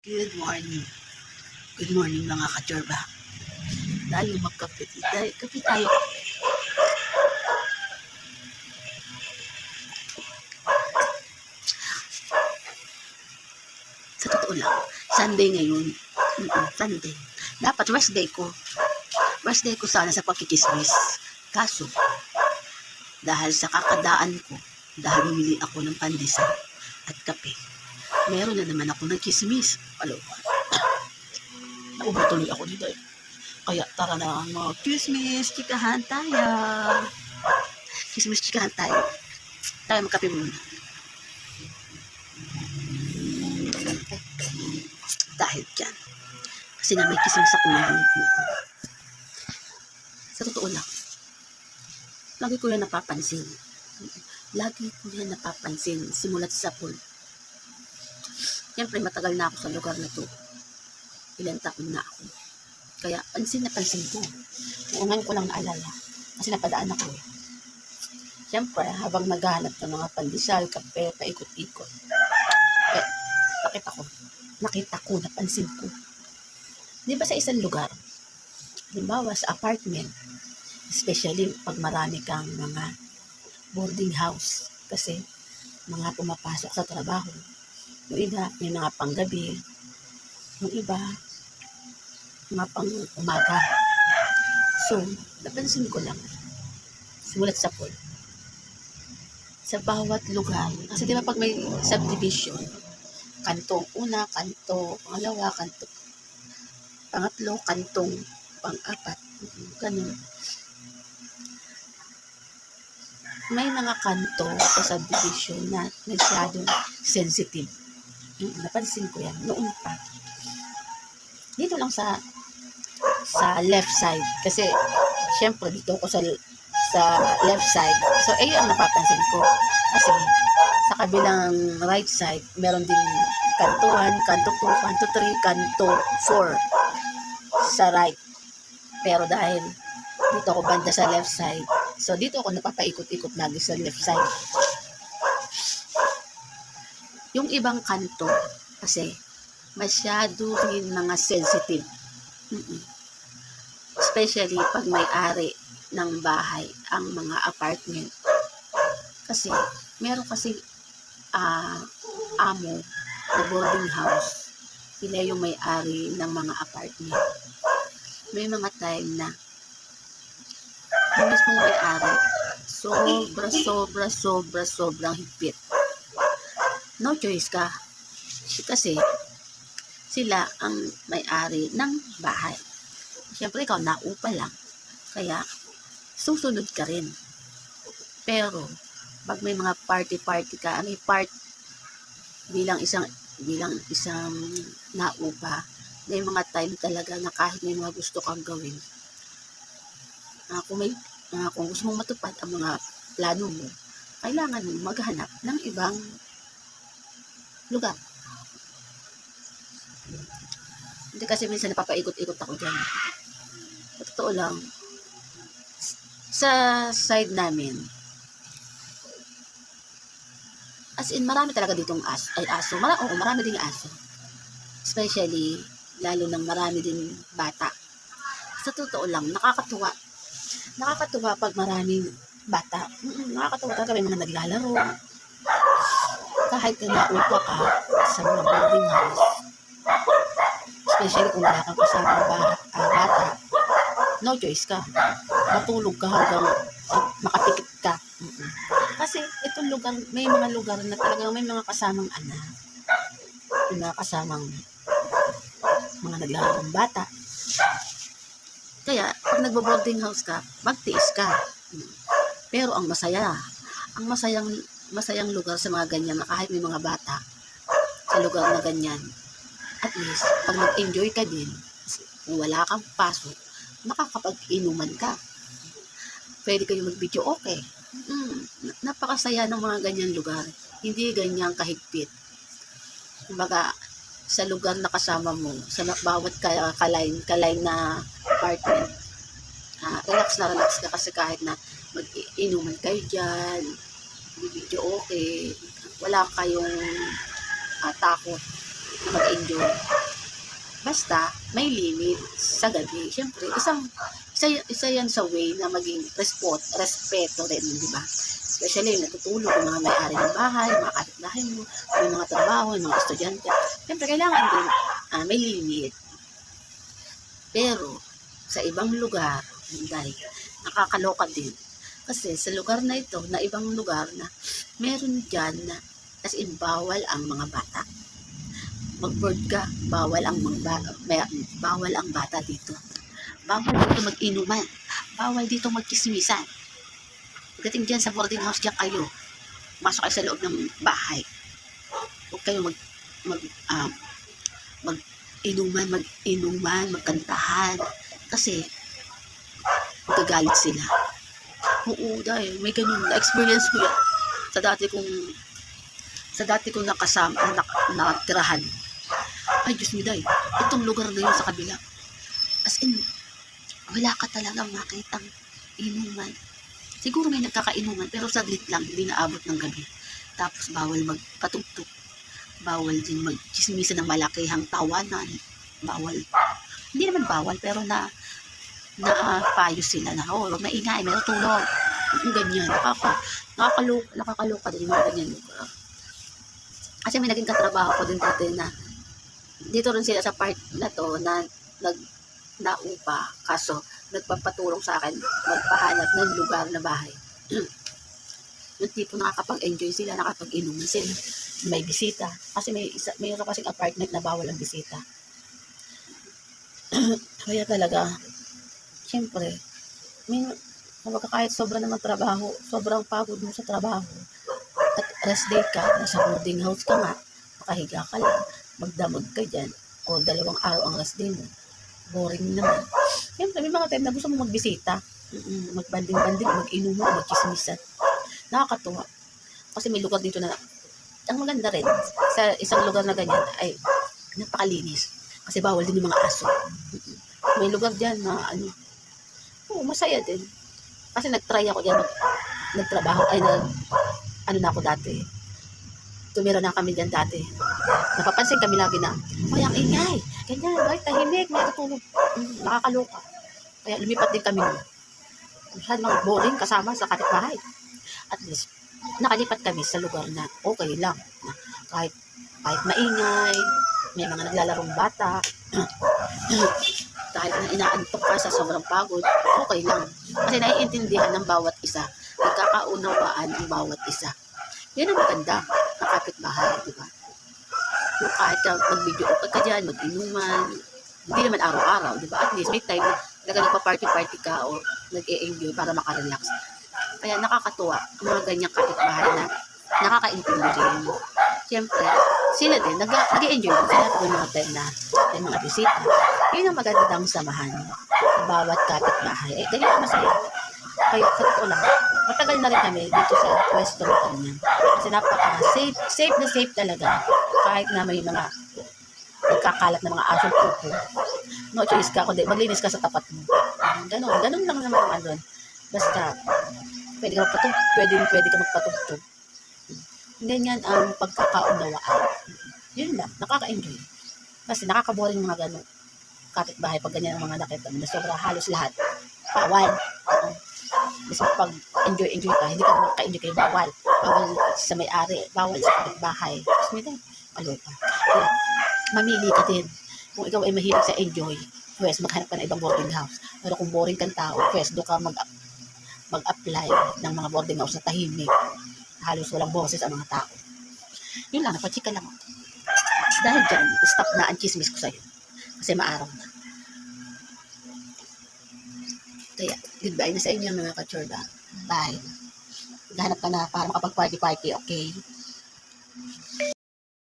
Good morning. Good morning mga ka-chorba. Lalo magkape. Kape tayo. Sa totoo lang, Sunday ngayon. Sunday. Dapat rest day ko. Rest day ko sana sa pagkikismis. Kaso, dahil sa kakadaan ko, dahil bumili ako ng pandesal at kape, meron na naman ako ng kismis. Alokan. Naubatuloy ako dito eh. Kaya tara na mga kismis, chikahan tayo. Kismis, chikahan tayo. Tayo magkape muna. Dahil dyan. Kasi na may kismis ako na. Sa totoo lang, lagi ko yan napapansin. Lagi ko yan napapansin. Simulat sa pool. Siyempre, matagal na ako sa lugar na to. Ilan taon na ako. Kaya, pansin na pansin ko. Ngayon ko lang naalala. Kasi napadaan ako eh. Siyempre, habang naghahanap ng mga pandesal, kape, paikot-ikot. Eh, nakita ko, napansin ko. Di ba sa isang lugar, halimbawa sa apartment, especially pag marami kang mga boarding house, kasi mga pumapasok sa trabaho, yung iba, may mga panggabi, yung iba, mga pang umaga. So, napansin ko lang, simulat sa pool, sa bawat lugar, kasi di ba pag may subdivision, kantong una, kanto pangalawa, kanto pangatlo, kantong pang-apat, ganun. May mga kanto sa subdivision na masyadong sensitive. Napansin ko yan noon pa. Dito lang sa left side. Kasi, syempre, dito ako sa left side. So, ayun ang napapansin ko. Kasi, sa kabilang right side, meron din kanto 1, kanto 2, kanto 3, kanto 4 sa right. Pero dahil dito ako banda sa left side, so dito ako napapaikot-ikot lagi sa left side. Yung ibang kanto, kasi masyado rin mga sensitive. Especially pag may-ari ng bahay, ang mga apartment. Kasi, meron kasi amo na boarding house. Sila yung may-ari ng mga apartment. May mga time na yung mismong may-ari, sobrang higpit. No choice ka. Kasi sila ang may-ari ng bahay. Siyempre ikaw naupa lang. Kaya susunod ka rin. Pero pag may mga party ka, bilang isang naupa, may mga time talaga na kahit may mga gusto kang gawin, kung gusto mong matupad ang mga plano mo, kailangan mo maghanap ng ibang lugar. Hindi kasi minsan napapaikot-ikot ako dyan. Sa totoo lang, sa side namin, as in, marami talaga ditong aso. Marami ding aso. Especially, lalo nang marami din bata. Sa totoo lang, nakakatuwa. Nakakatuwa pag maraming bata. Nakakatuwa talaga, may mga naglalaro. Kahit na naupa ka sa mga boarding house, especially kung wala kang kasama bata, no choice ka. Matulog ka hanggang makapikit ka. Kasi itong lugar, may mga lugar na talagang may mga kasamang anak, may mga kasamang mga naglalarong bata. Kaya, pag nagbo-boarding house ka, magtiis ka. Pero ang masayang lugar sa mga ganyan, na kahit may mga bata sa lugar na ganyan, at least, pag nag-enjoy ka din, kung wala kang pasok, makakapag-inuman ka. Pwede kayo mag-video, okay. Napakasaya ng mga ganyan lugar. Hindi ganyang kahigpit. Kumbaga, sa lugar na kasama mo, sa bawat kalay na apartment, relax ka kasi kahit na mag-inuman kayo dyan, video okay, wala kayong takot na mag-enjoy. Basta, may limit sa gabi. Siyempre, isa yan sa way na maging respeto rin, di ba? Especially, natutulog yung mga may-ari ng bahay, mga kapitbahay mo, yung mga trabaho, yung mga estudyante. Siyempre, kailangan din may limit. Pero, sa ibang lugar, hindi, nakakaloka din. Kasi sa lugar na ito, na ibang lugar na meron dyan na as in bawal ang mga bata. Mag-board ka, bawal ang bata dito. Bawal dito mag-inuman. Bawal dito mag-kismisan. Pagdating dyan sa boarding house, dyan kayo. Masok kayo sa loob ng bahay. Huwag kayo mag-inuman, magkantahan. Kasi, magagalit sila. Oo, dahil may ganun. Na-experience ko yan. Sa dati kong nakasama, nakatirahan. Ay, Diyos mo dahil. Itong lugar na yun sa kabila. As in, wala ka talagang makitang inuman. Siguro may nagkakainuman, pero saglit lang, hindi naabot ng gabi. Tapos, bawal magpatugtog. Bawal din magchismisan ng malakihang tawanan. Bawal. Hindi naman bawal, pero napayo sila na, oh, huwag maingay, may tutulog. Ganyan. Nakakaloka din yung ganyan lugar. Kasi may naging katrabaho ko din dati na dito rin sila sa part na to na naupa. Kaso, nagpapatulong sa akin magpahanap ng lugar na bahay. Yung tipo nakakapag-enjoy sila, nakapag-inuman sila. May bisita. Kasi mayroon kasing apartment na bawal ang bisita. Kaya talaga, siyempre, kahit sobra naman trabaho, sobrang pagod mo sa trabaho, at rest day ka, nasa boarding house ka nga, makahiga ka lang, magdamag ka dyan, o 2 araw ang rest day mo, boring naman. Siyempre, may mga time na gusto mo magbisita, magbanding-banding, mag-inuman, mag-chismisan. Nakakatuwa. Kasi may lugar dito na, ang maganda rin, sa isang lugar na ganyan, ay napakalinis. Kasi bawal din yung mga aso. May lugar dyan na, masaya din. Kasi nag-try ako dyan, nagtrabaho, na ako dati. Tumira na kami dyan dati. Napapansin kami lagi na, ay, ang ingay, ganyan, ay, tahimik, may tutulog. Nakakaloka. Kaya lumipat din kami. Masyadong boring kasama sa kapitbahay. At least, nakalipat kami sa lugar na okay lang. Na kahit maingay, may mga naglalarong bata, kahit na inaantok ka sa sobrang pagod, okay lang. Kasi naiintindihan ng bawat isa, nagkakaunawaan ang bawat isa. Yan ang maganda ng kapitbahay, di ba? Yung kahit mag-video ka dyan, mag-inuman, hindi naman araw-araw, di ba? At least may time na nagpa-party-party ka o nag-e-enjoy para makarelax. Kaya nakakatuwa ang mga ganyang kapitbahay na nakaka-intindi rin. Siyempre, sila din, nag-e-enjoy din sila kung mga time na may mga bisita. Yun ang magandang samahan sa bawat kapitbahay. Ganyan masaya. Kaya sa totoo lang, matagal na rin kami dito sa pwesto na kanya. Kasi safe talaga. Kahit na may mga nagkakalat na mga asong pupo. No choice ka, kundi maglinis ka sa tapat mo. Ganun lang naman ang doon. Basta, pwede ka magpatugtog. Ganyan ang pagkakaunawaan. Yun lang, nakaka-enjoy. Kasi nakaka-boring mga ganun. Kapitbahay pag ganyan ang mga nakita mo na sobra halos lahat. Bawal. Kasi pag enjoy ka, hindi ka maka-enjoy kayo, bawal. Bawal sa may-ari, bawal sa kapitbahay. Tapos may ka. Mamili ka din. Kung ikaw ay mahilig sa enjoy, pues maghanap ka na ibang boarding house. Pero kung boring kang tao, pues doon ka mag-apply ng mga boarding house na tahimik. Halos walang boses ang mga tao. Yun lang, napachika lang ako. Dahil dyan, stop na ang chismis ko sa'yo. Kasi maaraw na. Kaya, goodbye na sa inyo mga ka-chorda. Bye. Gahanap ka na para makapag-party-party, okay?